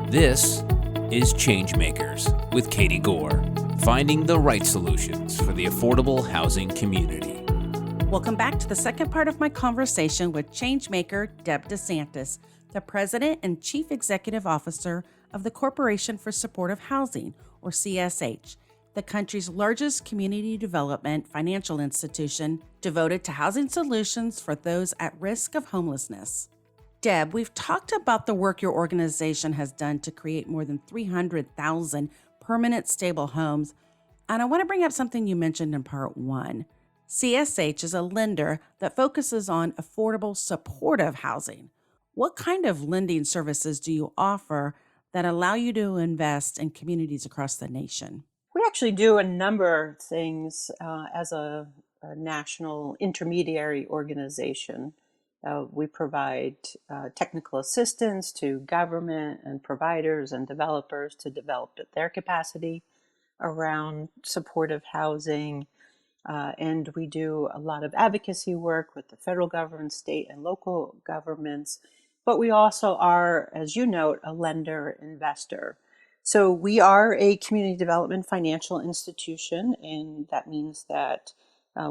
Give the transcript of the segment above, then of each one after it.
This is ChangeMakers with Katie Gore, finding the right solutions for the affordable housing community. Welcome back to the second part of my conversation with ChangeMaker Deb De Santis, the President and Chief Executive Officer of the Corporation for Supportive Housing, or CSH, the country's largest community development financial institution devoted to housing solutions for those at risk of homelessness. Deb, we've talked about the work your organization has done to create more than 300,000 permanent stable homes, and I want to bring up something you mentioned in part one. CSH is a lender that focuses on affordable, supportive housing. What kind of lending services do you offer that allow you to invest in communities across the nation? We actually do a number of things as a national intermediary organization. We provide technical assistance to government and providers and developers to develop their capacity around supportive housing. And we do a lot of advocacy work with the federal government, state and local governments. But we also are, as you note, a lender investor. So we are a community development financial institution, and that means that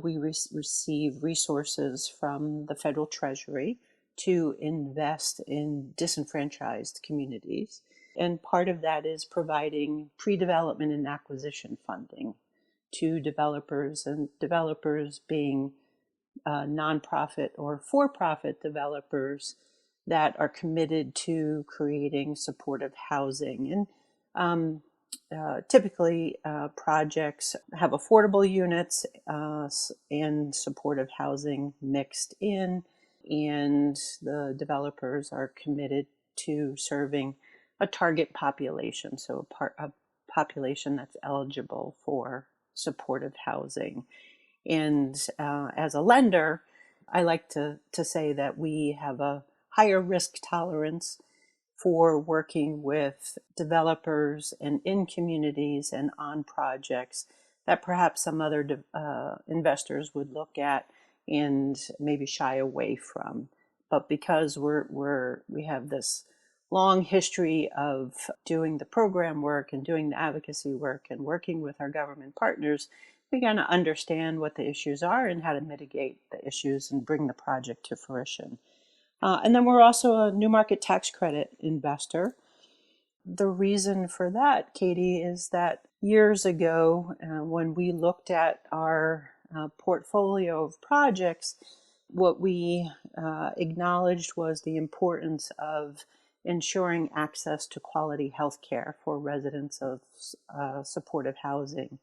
we receive resources from the federal treasury to invest in disenfranchised communities. And part of that is providing pre-development and acquisition funding to developers, and developers being nonprofit or for-profit developers that are committed to creating supportive housing. And typically, projects have affordable units and supportive housing mixed in, and the developers are committed to serving a target population, so a population that's eligible for supportive housing. And as a lender, I like to say that we have a higher risk tolerance for working with developers and in communities and on projects that perhaps some other investors would look at and maybe shy away from. But because we have this long history of doing the program work and doing the advocacy work and working with our government partners, we kind of understand what the issues are and how to mitigate the issues and bring the project to fruition. And then we're also a new market tax credit investor. The reason for that, Katie, is that years ago, when we looked at our portfolio of projects, what we acknowledged was the importance of ensuring access to quality health care for residents of supportive housing.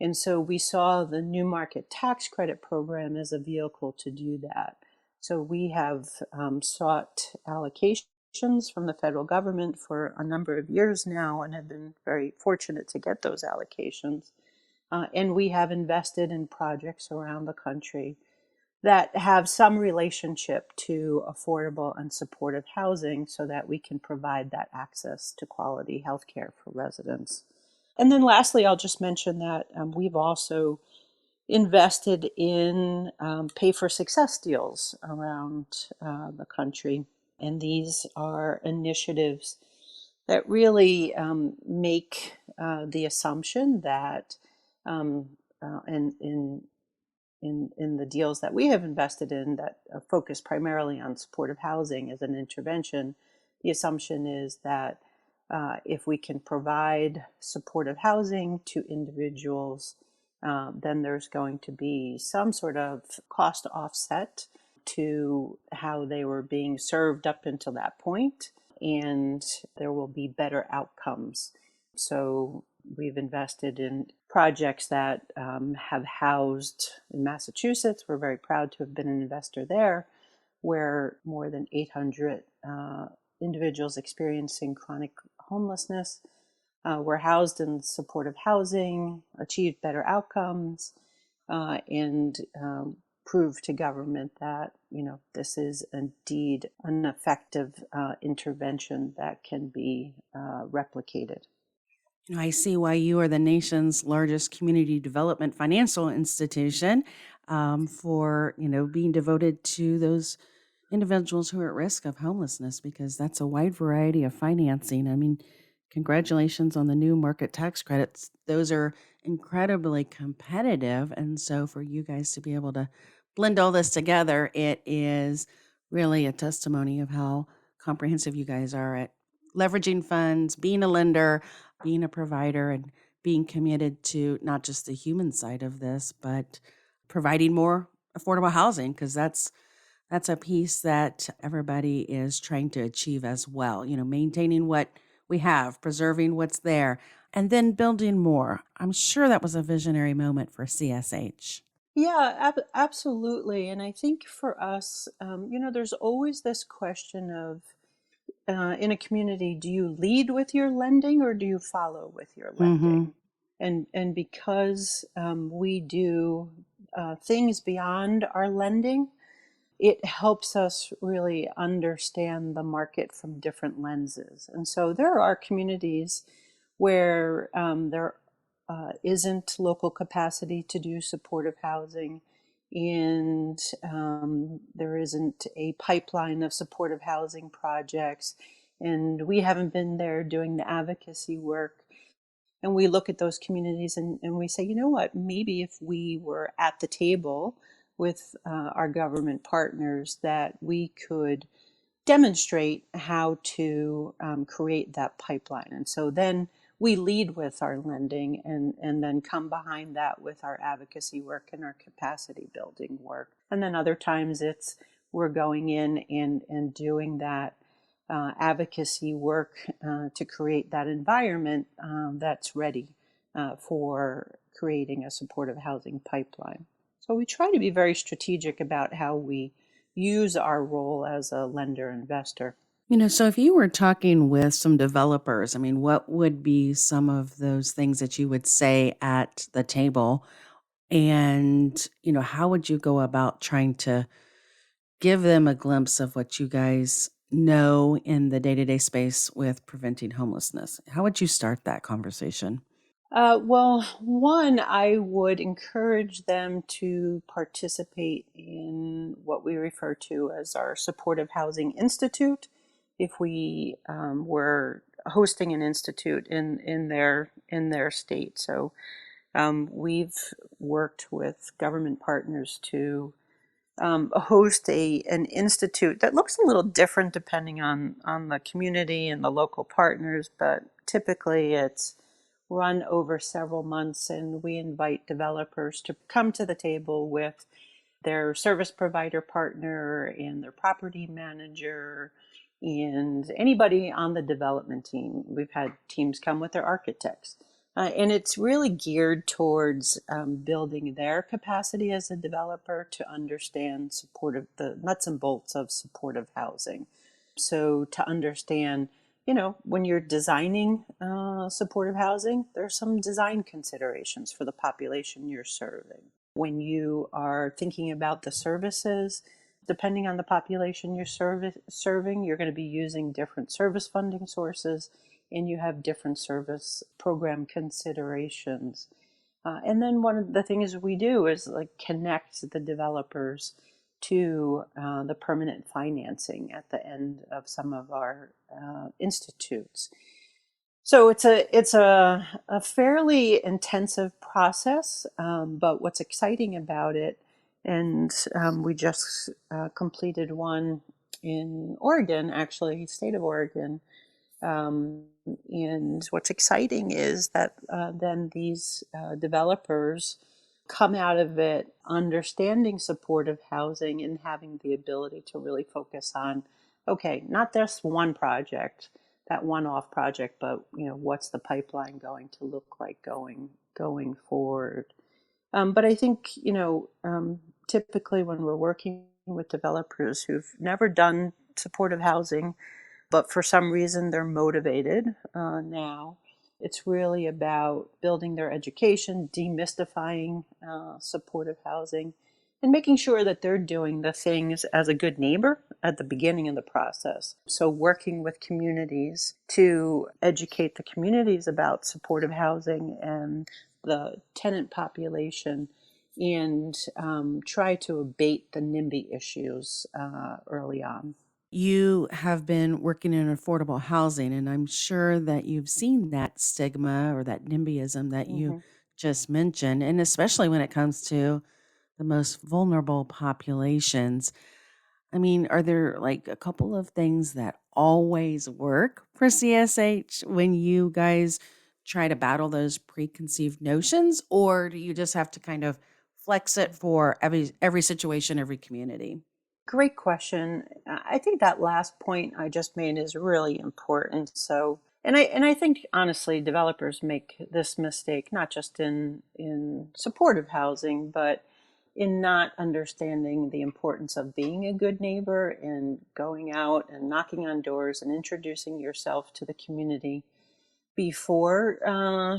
And so we saw the new market tax credit program as a vehicle to do that. So we have sought allocations from the federal government for a number of years now and have been very fortunate to get those allocations. And we have invested in projects around the country that have some relationship to affordable and supportive housing so that we can provide that access to quality health care for residents. And then lastly, I'll just mention that we've also invested in pay-for-success deals around the country. And these are initiatives that really make the assumption that in the deals that we have invested in that focus primarily on supportive housing as an intervention, the assumption is that if we can provide supportive housing to individuals, then there's going to be some sort of cost offset to how they were being served up until that point, and there will be better outcomes. So we've invested in projects that have housed in Massachusetts. We're very proud to have been an investor there, where more than 800 individuals experiencing chronic homelessness were housed in supportive housing, achieved better outcomes, and proved to government that, this is indeed an effective intervention that can be replicated. I see why you are the nation's largest community development financial institution for, being devoted to those individuals who are at risk of homelessness, because that's a wide variety of financing. I mean, congratulations on the new market tax credits. Those are incredibly competitive. And so for you guys to be able to blend all this together, it is really a testimony of how comprehensive you guys are at leveraging funds, being a lender, being a provider, and being committed to not just the human side of this, but providing more affordable housing, because that's a piece that everybody is trying to achieve as well. Maintaining what we have, preserving what's there, and then building more. I'm sure that was a visionary moment for CSH. Yeah, absolutely. And I think for us, there's always this question of in a community, do you lead with your lending or do you follow with your Mm-hmm. lending? And because we do things beyond our lending, it helps us really understand the market from different lenses. And so there are communities where there isn't local capacity to do supportive housing, and there isn't a pipeline of supportive housing projects. And we haven't been there doing the advocacy work. And we look at those communities and we say, you know what, maybe if we were at the table with our government partners, that we could demonstrate how to create that pipeline. And so then we lead with our lending and then come behind that with our advocacy work and our capacity building work. And then other times it's we're going in and doing that advocacy work to create that environment that's ready for creating a supportive housing pipeline. So we try to be very strategic about how we use our role as a lender investor. So if you were talking with some developers, I mean, what would be some of those things that you would say at the table? And, how would you go about trying to give them a glimpse of what you guys know in the day-to-day space with preventing homelessness? How would you start that conversation? Well, one, I would encourage them to participate in what we refer to as our Supportive Housing Institute. If we were hosting an institute in their state, so we've worked with government partners to host an institute that looks a little different depending on the community and the local partners, but typically it's run over several months, and we invite developers to come to the table with their service provider partner and their property manager and anybody on the development team. We've had teams come with their architects. And it's really geared towards building their capacity as a developer to understand the nuts and bolts of supportive housing. So to understand, when you're designing supportive housing, there's some design considerations for the population you're serving. When you are thinking about the services, depending on the population you're serving, you're going to be using different service funding sources, and you have different service program considerations. And then one of the things we do is connect the developers to the permanent financing at the end of some of our institutes. So it's a fairly intensive process, but what's exciting about it, and we just completed one in Oregon, actually, state of Oregon. And what's exciting is that then these developers come out of it understanding supportive housing and having the ability to really focus on, okay, not just one project, that one-off project, but what's the pipeline going to look like going forward. But I think typically when we're working with developers who've never done supportive housing, but for some reason they're motivated now, it's really about building their education, demystifying supportive housing, and making sure that they're doing the things as a good neighbor at the beginning of the process. So working with communities to educate the communities about supportive housing and the tenant population, and try to abate the NIMBY issues early on. You have been working in affordable housing, and I'm sure that you've seen that stigma or that NIMBYism that you Hmm. just mentioned, and especially when it comes to the most vulnerable populations. I mean, are there like a couple of things that always work for CSH when you guys try to battle those preconceived notions, or do you just have to kind of flex it for every situation, every community? Great question. I think that last point I just made is really important. So, and I think honestly, developers make this mistake not just in supportive housing, but in not understanding the importance of being a good neighbor and going out and knocking on doors and introducing yourself to the community before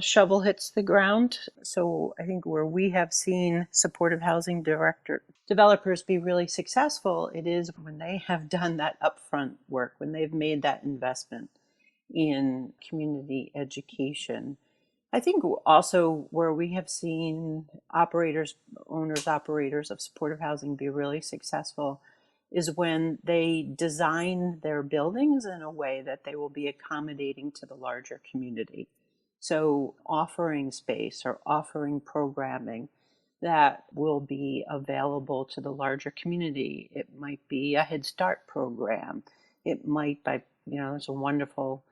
shovel hits the ground. So I think where we have seen supportive housing director developers be really successful, it is when they have done that upfront work, when they've made that investment in community education. I think also where we have seen operators of supportive housing be really successful is when they design their buildings in a way that they will be accommodating to the larger community. So offering space or offering programming that will be available to the larger community. It might be a Head Start program. It might be, there's a wonderful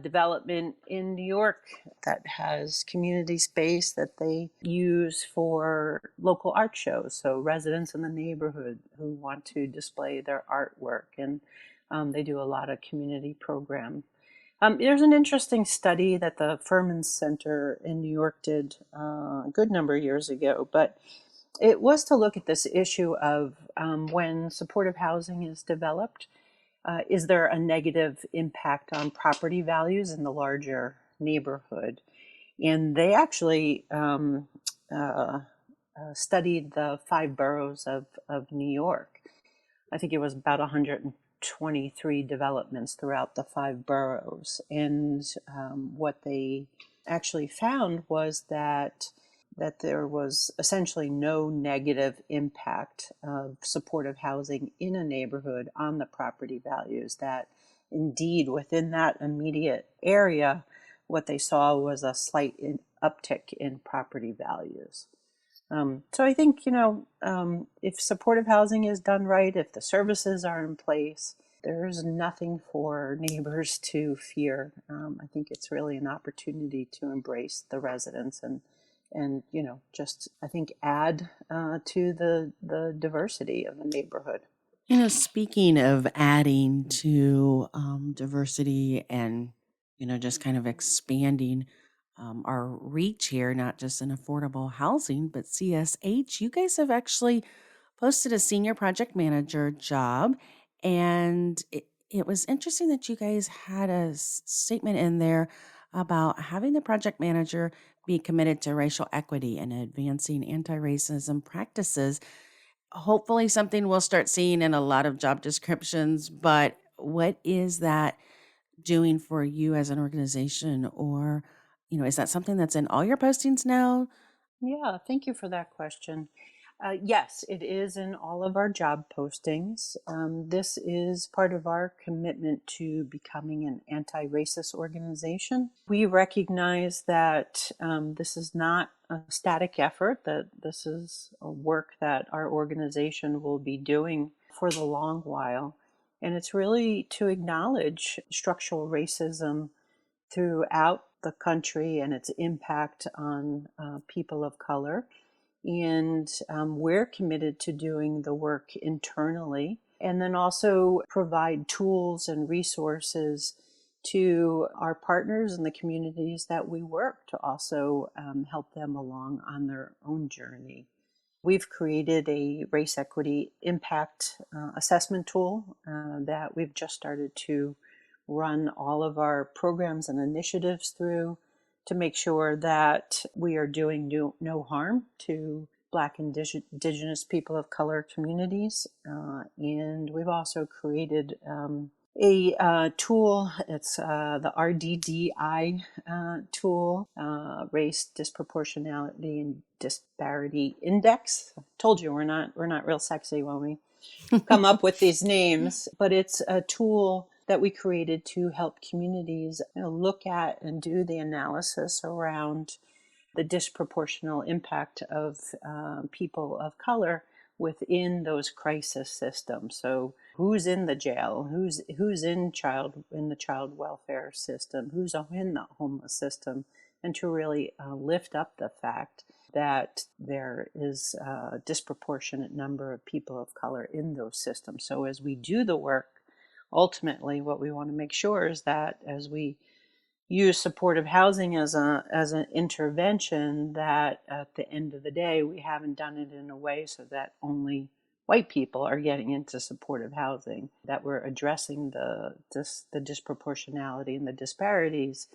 development in New York that has community space that they use for local art shows. So residents in the neighborhood who want to display their artwork, and they do a lot of community program. There's an interesting study that the Furman Center in New York did a good number of years ago, but it was to look at this issue of when supportive housing is developed, is there a negative impact on property values in the larger neighborhood? And they actually studied the 5 boroughs of New York. I think it was about 123 developments throughout the 5 boroughs. And what they actually found was that there was essentially no negative impact of supportive housing in a neighborhood on the property values, that indeed within that immediate area, what they saw was a slight uptick in property values. So I think, if supportive housing is done right, if the services are in place, there's nothing for neighbors to fear. I think it's really an opportunity to embrace the residents and just I think add to the diversity of the neighborhood. Speaking of adding to diversity and, just kind of expanding our reach here, not just in affordable housing, but CSH, you guys have actually posted a senior project manager job. And it was interesting that you guys had a statement in there about having the project manager be committed to racial equity and advancing anti-racism practices. Hopefully something we'll start seeing in a lot of job descriptions, but what is that doing for you as an organization? Or, is that something that's in all your postings now? Yeah, thank you for that question. Yes, it is in all of our job postings. This is part of our commitment to becoming an anti-racist organization. We recognize that this is not a static effort, that this is a work that our organization will be doing for the long while. And it's really to acknowledge structural racism throughout the country and its impact on people of color. And we're committed to doing the work internally and then also provide tools and resources to our partners in the communities that we work to also help them along on their own journey. We've created a race equity impact assessment tool that we've just started to run all of our programs and initiatives through to make sure that we are doing no harm to Black and Indigenous people of color communities. And we've also created a tool. It's the RDDI tool, Race Disproportionality and Disparity Index. I told you we're not real sexy when we come up with these names, but it's a tool that we created to help communities look at and do the analysis around the disproportional impact of people of color within those crisis systems. So who's in the jail, who's in the child welfare system, who's in the homeless system, and to really lift up the fact that there is a disproportionate number of people of color in those systems. So as we do the work, ultimately what we want to make sure is that as we use supportive housing as an intervention, that at the end of the day we haven't done it in a way so that only white people are getting into supportive housing, that we're addressing the disproportionality and the disparities,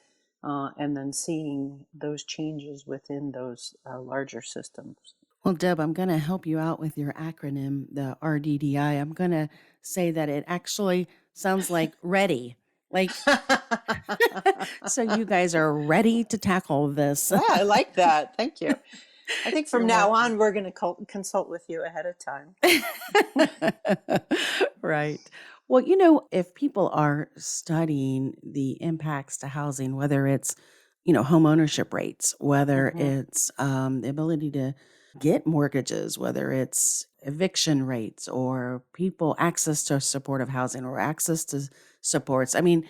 and then seeing those changes within those larger systems. Well, Deb, I'm going to help you out with your acronym, the RDDI. I'm going to say that it actually sounds like ready. Like, so you guys are ready to tackle this. Yeah, I like that. Thank you. I think from You're now welcome. on, we're going to consult with you ahead of time. Right. Well, if people are studying the impacts to housing, whether it's, home ownership rates, whether Mhm. it's the ability to get mortgages, whether it's eviction rates or people access to supportive housing or access to supports. I mean,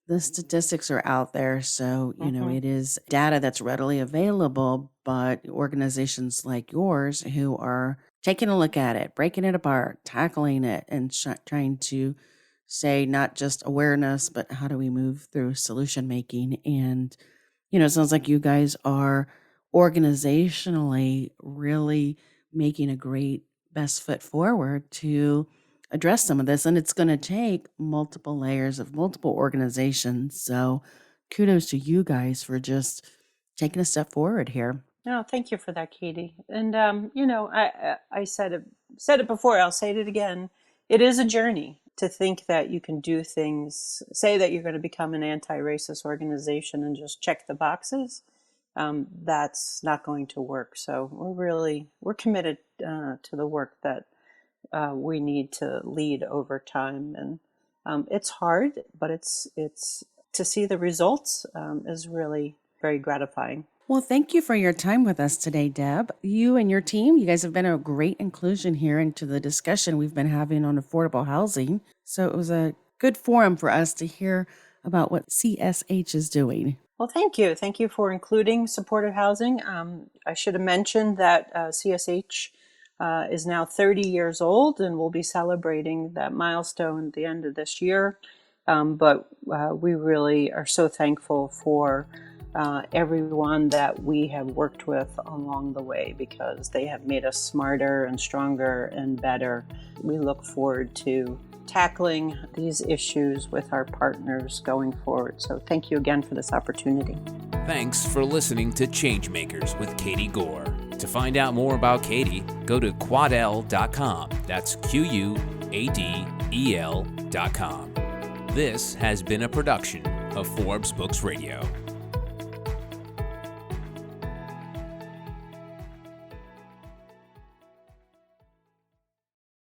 the statistics are out there, so Mhm. it is data that's readily available, but organizations like yours who are taking a look at it, breaking it apart, tackling it, and trying to say not just awareness, but how do we move through solution making. And it sounds like you guys are organizationally really making a great best foot forward to address some of this. And it's going to take multiple layers of multiple organizations. So kudos to you guys for just taking a step forward here. No, thank you for that, Katie. And I said it before. I'll say it again. It is a journey to think that you can do things. Say that you're going to become an anti-racist organization and just check the boxes. That's not going to work. So we're committed to the work that we need to lead over time. And it's hard, but it's to see the results is really very gratifying. Well, thank you for your time with us today, Deb. You and your team, you guys have been a great inclusion here into the discussion we've been having on affordable housing. So it was a good forum for us to hear about what CSH is doing. Well, thank you. Thank you for including supportive housing. I should have mentioned that CSH is now 30 years old, and we'll be celebrating that milestone at the end of this year. But we really are so thankful for everyone that we have worked with along the way, because they have made us smarter and stronger and better. We look forward to tackling these issues with our partners going forward. So thank you again for this opportunity. Thanks for listening to ChangeMakers with Katie Gore. To find out more about Katie, go to quadel.com. That's QUADEL.com. This has been a production of Forbes Books Radio.